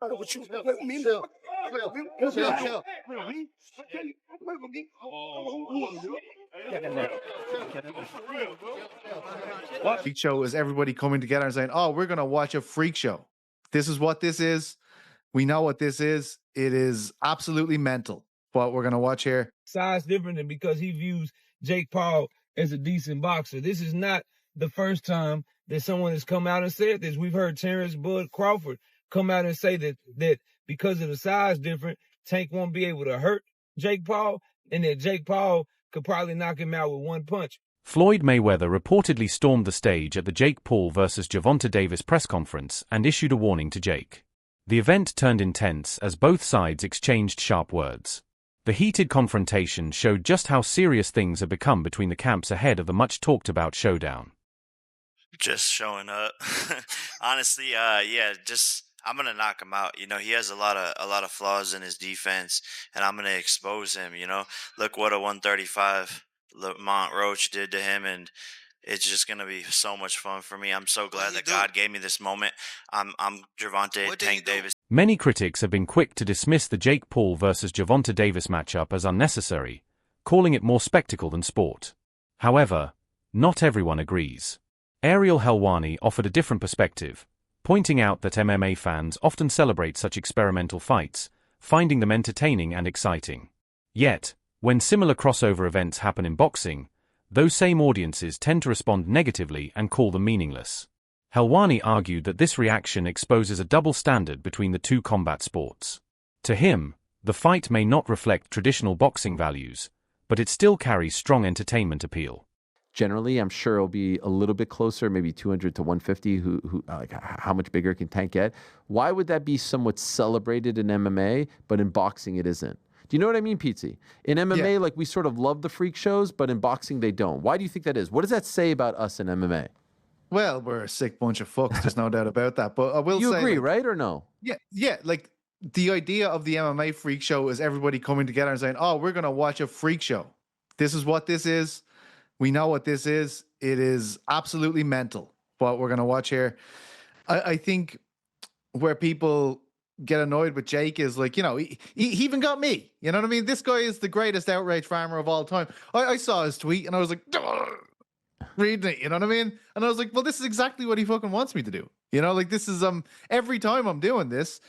I know what you play with me. Chill. Chill. What? Freak show is everybody coming together and saying, "Oh, we're going to watch a freak show. This is what this is. We know what this is. It is absolutely mental. What we're going to watch here." Size different than because he views Jake Paul as a decent boxer. This is not the first time that someone has come out and said this. We've heard Terrence Bud Crawford come out and say that because of the size difference, Tank won't be able to hurt Jake Paul, and that Jake Paul could probably knock him out with one punch. Floyd Mayweather reportedly stormed the stage at the Jake Paul vs. Gervonta Davis press conference and issued a warning to Jake. The event turned intense as both sides exchanged sharp words. The heated confrontation showed just how serious things have become between the camps ahead of the much-talked-about showdown. Just showing up. Honestly, I'm gonna knock him out. You know, he has a lot of flaws in his defense, and I'm gonna expose him. You know, look what a 135 Lamont Roach did to him, and it's just gonna be so much fun for me. I'm so glad that God gave me this moment. I'm Gervonta Tank Davis. Many critics have been quick to dismiss the Jake Paul vs. Gervonta Davis matchup as unnecessary, calling it more spectacle than sport. However, not everyone agrees. Ariel Helwani offered a different perspective, pointing out that MMA fans often celebrate such experimental fights, finding them entertaining and exciting. Yet, when similar crossover events happen in boxing, those same audiences tend to respond negatively and call them meaningless. Helwani argued that this reaction exposes a double standard between the two combat sports. To him, the fight may not reflect traditional boxing values, but it still carries strong entertainment appeal. Generally, I'm sure it'll be a little bit closer, maybe 200 to 150. How much bigger can Tank get? Why would that be somewhat celebrated in MMA, but in boxing it isn't? Do you know what I mean, Pizzi? In MMA, like we sort of love the freak shows, but in boxing they don't. Why do you think that is? What does that say about us in MMA? Well, we're a sick bunch of fucks. There's no doubt about that. But I will say, you agree, right, or no? Yeah. Like the idea of the MMA freak show is everybody coming together and saying, "Oh, we're going to watch a freak show. This is what this is. We know what this is. It is absolutely mental, what we're going to watch here." I think where people get annoyed with Jake is like, you know, he even got me. You know what I mean? This guy is the greatest outrage farmer of all time. I saw his tweet and I was like, reading it, you know what I mean? And I was like, well, this is exactly what he fucking wants me to do. You know, like this is, every time I'm doing this,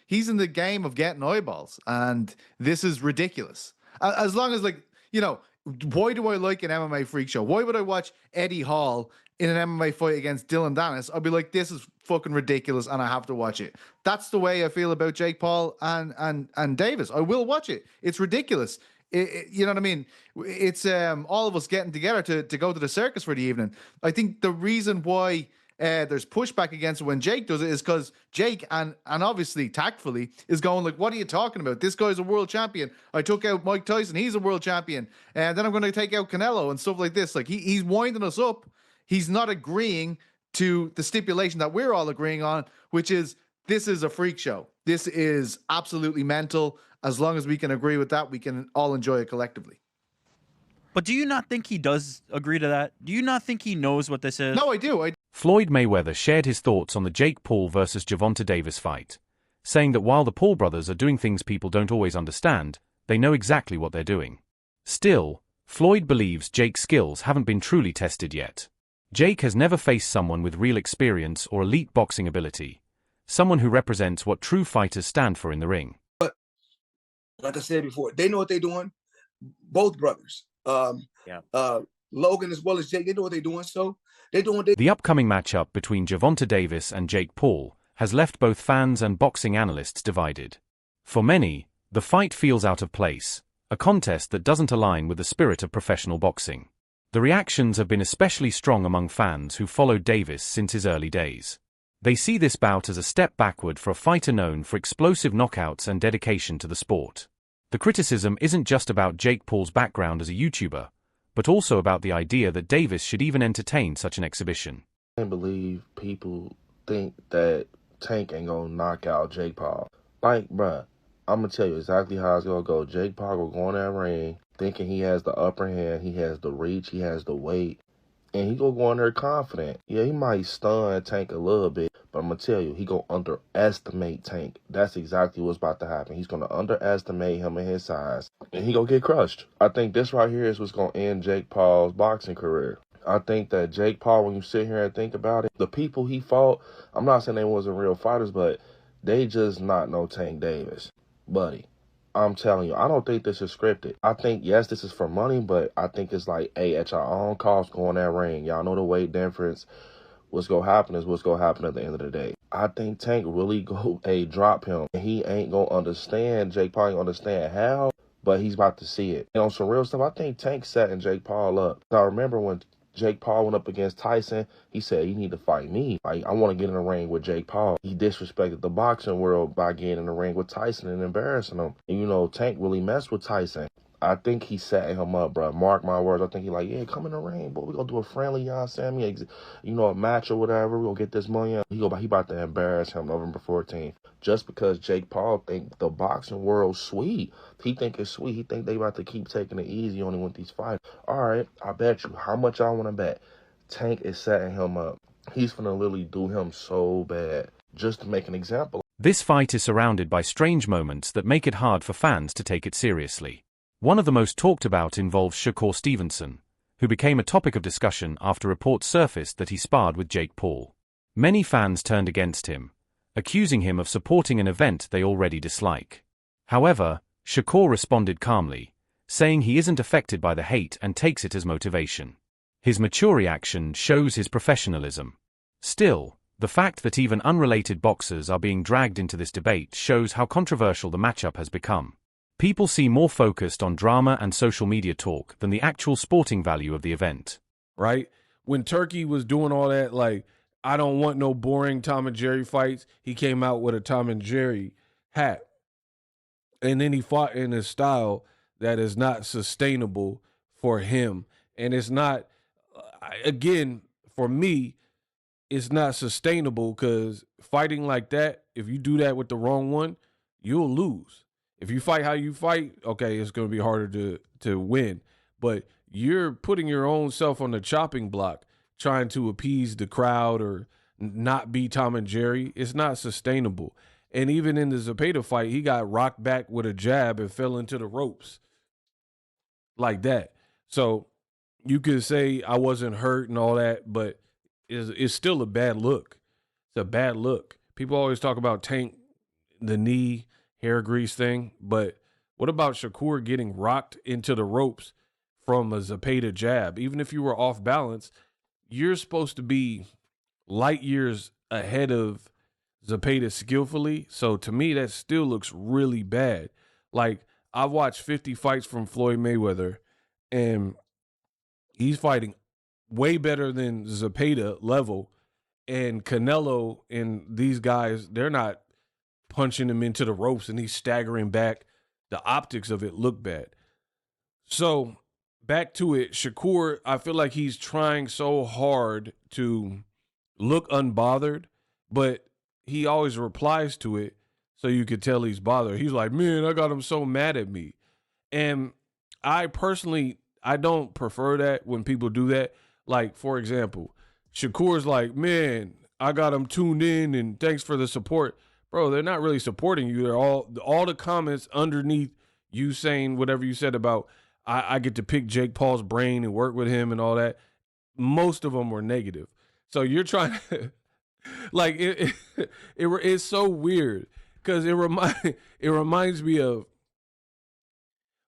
he's in the game of getting eyeballs and this is ridiculous. As long as, like, you know, why do I like an MMA freak show? Why would I watch Eddie Hall in an MMA fight against Dylan Dennis? I'll be like, this is fucking ridiculous and I have to watch it. That's the way I feel about Jake Paul and Davis. I will watch it. It's ridiculous. You know what I mean? It's all of us getting together to go to the circus for the evening. I think the reason why there's pushback against it when Jake does it is because Jake, and obviously tactfully, is going like, what are you talking about? This guy's a world champion. I took out Mike Tyson. He's a world champion. And then I'm going to take out Canelo and stuff like this. Like he's winding us up. He's not agreeing to the stipulation that we're all agreeing on, which is this is a freak show. This is absolutely mental. As long as we can agree with that, we can all enjoy it collectively. But do you not think he does agree to that? Do you not think he knows what this is? No, I do. Floyd Mayweather shared his thoughts on the Jake Paul vs. Gervonta Davis fight, saying that while the Paul brothers are doing things people don't always understand, they know exactly what they're doing. Still, Floyd believes Jake's skills haven't been truly tested yet. Jake has never faced someone with real experience or elite boxing ability, someone who represents what true fighters stand for in the ring. But like I said before, they know what they're doing. Both brothers. Logan as well as Jake, they know what they're doing. So they're doing The upcoming matchup between Gervonta Davis and Jake Paul has left both fans and boxing analysts divided. For many, the fight feels out of place, a contest that doesn't align with the spirit of professional boxing. The reactions have been especially strong among fans who followed Davis since his early days. They see this bout as a step backward for a fighter known for explosive knockouts and dedication to the sport. The criticism isn't just about Jake Paul's background as a YouTuber, but also about the idea that Davis should even entertain such an exhibition. I can't believe people think that Tank ain't gonna knock out Jake Paul. Like, bruh, I'm gonna tell you exactly how it's gonna go. Jake Paul will go in that ring thinking he has the upper hand, he has the reach, he has the weight, and he gonna go in there confident. Yeah, he might stun Tank a little bit, But I'm going to tell you, he going to underestimate Tank. That's exactly what's about to happen. He's going to underestimate him and his size, and he going to get crushed. I think this right here is what's going to end Jake Paul's boxing career. I think that Jake Paul, when you sit here and think about it, the people he fought, I'm not saying they wasn't real fighters, but they just not no Tank Davis. Buddy, I'm telling you, I don't think this is scripted. I think, yes, this is for money, but I think it's like, hey, at your own cost, go in that ring. Y'all know the weight difference. What's going to happen is what's going to happen at the end of the day. I think Tank really drop him. He ain't going to understand. Jake Paul ain't going to understand how, but he's about to see it. And on some real stuff, I think Tank setting Jake Paul up. I remember when Jake Paul went up against Tyson, he said, you need to fight me. Like, I want to get in the ring with Jake Paul. He disrespected the boxing world by getting in the ring with Tyson and embarrassing him. And, you know, Tank really messed with Tyson. I think he setting him up, bro. Mark my words. I think he like, yeah, come in the ring, boy. We gonna do a friendly, you know what I'm saying? You know, a match or whatever. We gonna get this money. He about to embarrass him November 14th. Just because Jake Paul think the boxing world's sweet. He think it's sweet. He think they about to keep taking it easy on him with these fights. All right, I bet you. How much I want to bet? Tank is setting him up. He's gonna literally do him so bad. Just to make an example. This fight is surrounded by strange moments that make it hard for fans to take it seriously. One of the most talked about involves Shakur Stevenson, who became a topic of discussion after reports surfaced that he sparred with Jake Paul. Many fans turned against him, accusing him of supporting an event they already dislike. However, Shakur responded calmly, saying he isn't affected by the hate and takes it as motivation. His mature reaction shows his professionalism. Still, the fact that even unrelated boxers are being dragged into this debate shows how controversial the matchup has become. People seem more focused on drama and social media talk than the actual sporting value of the event. Right? When Turkey was doing all that, like, I don't want no boring Tom and Jerry fights, he came out with a Tom and Jerry hat. And then he fought in a style that is not sustainable for him. And it's not, again, for me, it's not sustainable because fighting like that, if you do that with the wrong one, you'll lose. If you fight how you fight, okay, it's going to be harder to win. But you're putting your own self on the chopping block, trying to appease the crowd or not be Tom and Jerry. It's not sustainable. And even in the Zepeda fight, he got rocked back with a jab and fell into the ropes like that. So you could say I wasn't hurt and all that, but it's still a bad look. It's a bad look. People always talk about Tank, the knee, hair grease thing, but what about Shakur getting rocked into the ropes from a Zepeda jab? Even if you were off balance, you're supposed to be light years ahead of Zepeda skillfully. So to me, that still looks really bad. Like, I've watched 50 fights from Floyd Mayweather, and he's fighting way better than Zepeda level. And Canelo and these guys, they're not punching him into the ropes and he's staggering back. The optics of it look bad. So back to it, Shakur, I feel like he's trying so hard to look unbothered, but he always replies to it so you could tell he's bothered. He's like, man, I got him so mad at me. And I personally, I don't prefer that when people do that. Like, for example, Shakur's like, man, I got him tuned in and thanks for the support. Bro, they're not really supporting you. They're all the comments underneath you saying whatever you said about I get to pick Jake Paul's brain and work with him and all that. Most of them were negative. So you're trying to, like, it's so weird because it reminds me of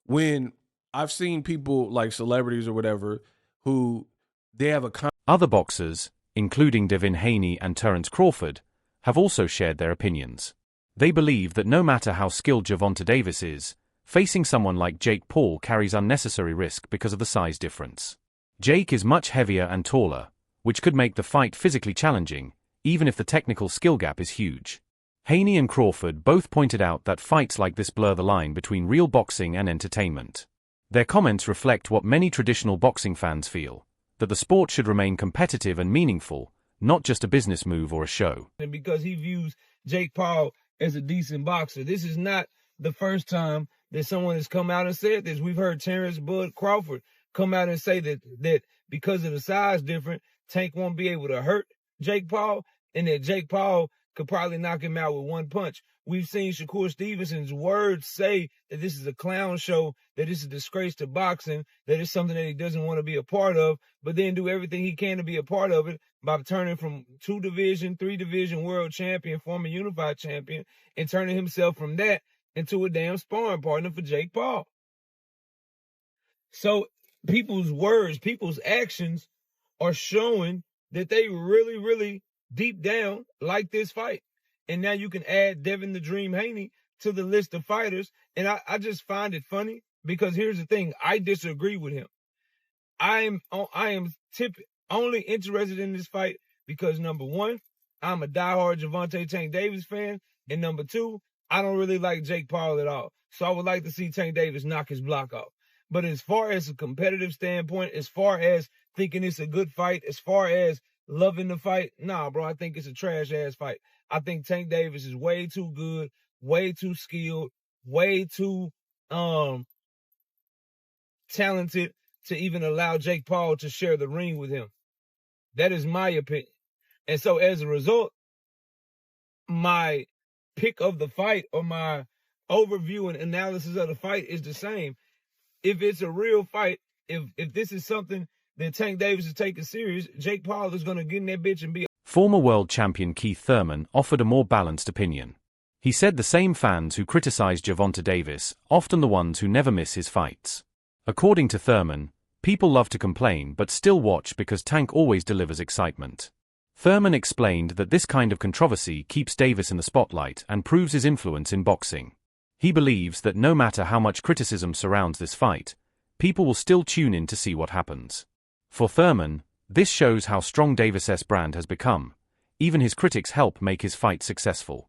when I've seen people like celebrities or whatever who they have a Other boxers, including Devin Haney and Terence Crawford, have also shared their opinions. They believe that no matter how skilled Gervonta Davis is, facing someone like Jake Paul carries unnecessary risk because of the size difference. Jake is much heavier and taller, which could make the fight physically challenging, even if the technical skill gap is huge. Haney and Crawford both pointed out that fights like this blur the line between real boxing and entertainment. Their comments reflect what many traditional boxing fans feel, that the sport should remain competitive and meaningful, not just a business move or a show. And because he views Jake Paul as a decent boxer. This is not the first time that someone has come out and said this. We've heard Terrence Bud Crawford come out and say that because of the size difference, Tank won't be able to hurt Jake Paul. and that Jake Paul could probably knock him out with one punch. We've seen Shakur Stevenson's words say that this is a clown show, that this is a disgrace to boxing, that it's something that he doesn't want to be a part of, but then do everything he can to be a part of it by turning from 2-division, 3-division world champion, former unified champion, and turning himself from that into a damn sparring partner for Jake Paul. So people's words, people's actions are showing that they really, really deep down like this fight. And now you can add Devin the Dream Haney to the list of fighters. And I just find it funny because here's the thing. I disagree with him. I am only interested in this fight because, number one, I'm a diehard Gervonta Tank Davis fan. And number two, I don't really like Jake Paul at all. So I would like to see Tank Davis knock his block off. But as far as a competitive standpoint, as far as thinking it's a good fight, as far as loving the fight, nah, bro, I think it's a trash-ass fight. I think Tank Davis is way too good, way too skilled, way too talented to even allow Jake Paul to share the ring with him. That is my opinion. And so as a result, my pick of the fight or my overview and analysis of the fight is the same. If it's a real fight, if this is something that Tank Davis is taking serious, Jake Paul is going to get in that bitch and be. Former world champion Keith Thurman offered a more balanced opinion. He said the same fans who criticize Gervonta Davis, often the ones who never miss his fights. According to Thurman, people love to complain but still watch because Tank always delivers excitement. Thurman explained that this kind of controversy keeps Davis in the spotlight and proves his influence in boxing. He believes that no matter how much criticism surrounds this fight, people will still tune in to see what happens. For Thurman, this shows how strong Davis' brand has become. Even his critics help make his fight successful.